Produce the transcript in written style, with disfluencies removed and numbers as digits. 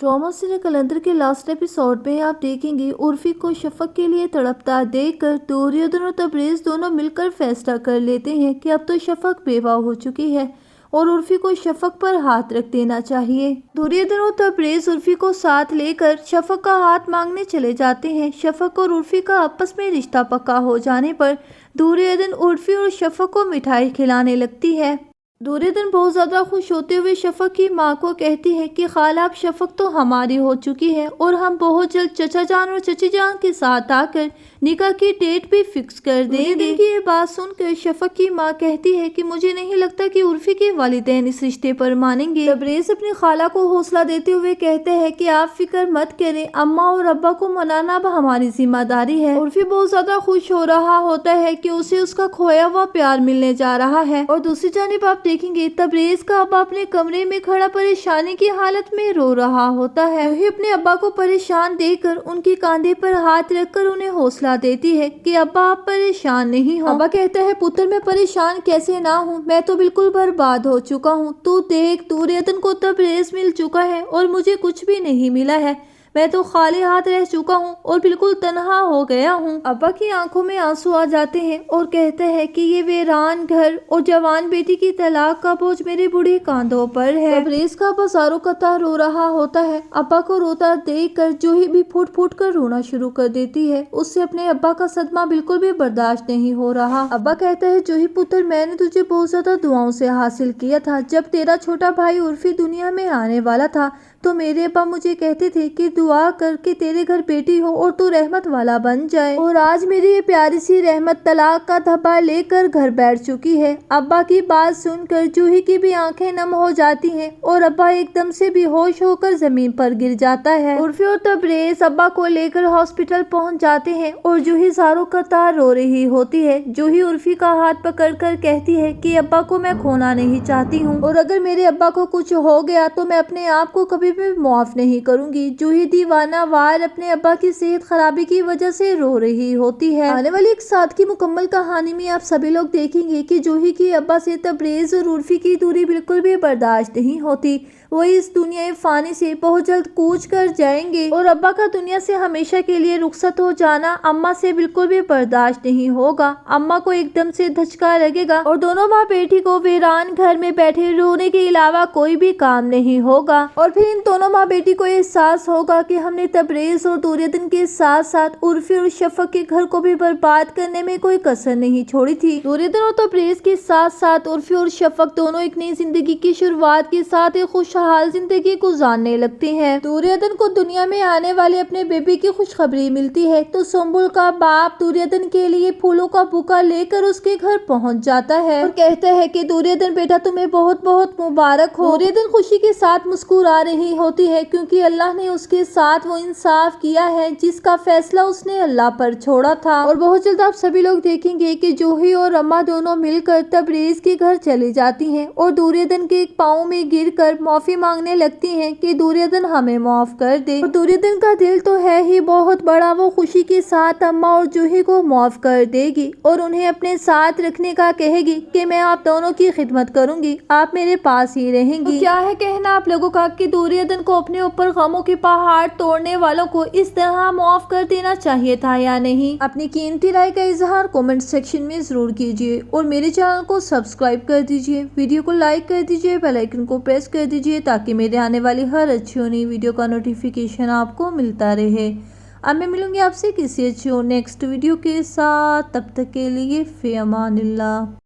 Drama serial कलंदर के last episode में आप देखेंगे उर्फी को शफक के लिए तड़पता देखकर दुर्योधन और तबरेज दोनों मिलकर फैसला कर लेते हैं कि अब तो शफक बेवा हो चुकी है और उर्फी को शफक पर हाथ रख देना चाहिए। दुर्योधन और तबरेज उर्फी को साथ लेकर शफक का हाथ मांगने चले जाते हैं। शफक और उर्फी का आपस में रिश्ता पक्का हो जाने पर दुर्योधन उर्फी और शफक को मिठाई खिलाने लगती है। दुर्योधन बहुत ज्यादा खुश होते हुए शफक की माँ को कहती है कि खाला अब शफक तो हमारी हो चुकी है और हम बहुत जल्द चचा जान और चची जान के साथ आकर निकाह की डेट भी फिक्स कर देंगे। ये बात सुनकर शफक की माँ कहती है कि मुझे नहीं लगता कि उर्फी के वालिदैन इस रिश्ते पर मानेंगे। तबरेज अपनी खाला को हौसला देते हुए कहते हैं कि आप फिक्र मत करें, अम्मा और अब्बा को मनाना अब हमारी जिम्मेदारी है। उर्फी बहुत ज्यादा खुश हो रहा होता है कि उसे उसका खोया हुआ प्यार मिलने जा रहा है और दूसरी जानिब आप देखेंगे तबरेज का अब्बा अपने कमरे में खड़ा परेशानी की हालत में रो रहा होता है। वही अपने अब्बा को परेशान देखकर उनके कंधे पर हाथ रखकर उन्हें हौसला देती है कि अब्बा आप परेशान नहीं हो। अब्बा कहता है पुत्र मैं परेशान कैसे ना हूँ, मैं तो बिल्कुल बर्बाद हो चुका हूँ। तू देख दुर्योधन को तबरेज मिल चुका है और मुझे कुछ भी नहीं मिला है, मैं तो खाली हाथ रह चुका हूँ और बिल्कुल तन्हा हो गया हूँ। अब्बा की आंखों में आंसू आ जाते हैं और कहते हैं कि ये वीरान घर और जवान बेटी की तलाक का बोझ मेरे बूढ़े कांधों पर है। तबरेज का अब्बा सारों कतार रो रहा होता है। अब्बा को रोता देखकर जूही भी फूट फूट कर रोना शुरू कर देती है। उससे अपने अब्बा का सदमा बिल्कुल भी बर्दाश्त नहीं हो रहा। अब्बा कहता है जूही पुत्र मैंने तुझे बहुत ज्यादा दुआओं से हासिल किया था। जब तेरा छोटा भाई उर्फी दुनिया में आने वाला था तो मेरे अब्बा मुझे कहते थे कि दुआ करके तेरे घर बेटी हो और तू रहमत वाला बन जाए, और आज मेरी ये प्यारी सी रहमत तलाक का धब्बा लेकर घर बैठ चुकी है। अब्बा की बात सुनकर जूही की भी आंखें नम हो जाती हैं और अब्बा एकदम से बेहोश होकर जमीन पर गिर जाता है। उर्फी और तबरेज अब्बा को लेकर हॉस्पिटल पहुंच जाते हैं और जूही ज़ारों कतार रो रही होती है। जूही उर्फी का हाथ पकड़कर कहती है कि अब्बा को मैं खोना नहीं चाहती हूँ और अगर मेरे अब्बा को कुछ हो गया तो मैं अपने आप को कभी भी माफ नहीं करूंगी। जूही दीवाना वार अपने अब्बा की सेहत खराबी की वजह से रो रही होती है। आने वाली एक साथ की मुकम्मल कहानी में आप सभी लोग देखेंगे कि जूही की अब्बा से तबरेज और उर्फी की दूरी बिल्कुल भी बर्दाश्त नहीं होती। वो इस दुनिया फानी से बहुत जल्द कूच कर जाएंगे और अब्बा का दुनिया से हमेशा के लिए रुखसत हो जाना अम्मा से बिल्कुल भी बर्दाश्त नहीं होगा। अम्मा को एकदम से धचका लगेगा और दोनों माँ बेटी को वीरान घर में बैठे रोने के अलावा कोई भी काम नहीं होगा और फिर इन दोनों माँ बेटी को एहसास होगा कि हमने तबरेज और दुर्योधन के साथ साथ उर्फी और शफक के घर को भी बर्बाद करने में कोई कसर नहीं छोड़ी थी। दुर्योधन और तबरेज के साथ साथ उर्फी और शफक दोनों एक नई जिंदगी की शुरुआत के साथ एक खुशहाल जिंदगी गुजारने लगते हैं। दुर्योधन को दुनिया में आने वाले अपने बेबी की खुशखबरी मिलती है तो सुंबुल का बाप दुर्योधन के लिए फूलों का बुका लेकर उसके घर पहुंच जाता है और कहता है कि दुर्योधन बेटा तुम्हें बहुत बहुत मुबारक हो। दुर्योधन खुशी के साथ मुस्कुरा रही होती है क्योंकि अल्लाह ने उसके साथ वो इंसाफ किया है जिसका फैसला उसने अल्लाह पर छोड़ा था। और बहुत जल्द आप सभी लोग देखेंगे कि जूही और अम्मा दोनों मिलकर तबरेज के घर चली जाती हैं और दुर्योधन के पाँव में गिरकर माफी मांगने लगती हैं कि दुर्योधन हमें माफ कर दे। और दुर्योधन का दिल तो है ही बहुत बड़ा, वो खुशी के साथ अम्मा और जूही को माफ कर देगी और उन्हें अपने साथ रखने का कहेगी कि मैं आप दोनों की खिदमत करूंगी, आप मेरे पास ही रहेंगी। तो क्या है कहना आप लोगों का कि दुर्योधन को अपने ऊपर गमों के पहाड़ तोड़ने वालों को इस तरह माफ कर देना चाहिए था या नहीं? अपनी कीमती राय का इजहार कमेंट सेक्शन में जरूर कीजिए और मेरे चैनल को सब्सक्राइब कर दीजिए, वीडियो को लाइक कर दीजिए, बेल आइकन को प्रेस कर दीजिए ताकि मेरे आने वाली हर अच्छी और नई वीडियो का नोटिफिकेशन आपको मिलता रहे। अब मैं मिलूंगी आपसे किसी अच्छी और नेक्स्ट वीडियो के साथ, तब तक के लिए फी अमानिल्लाह।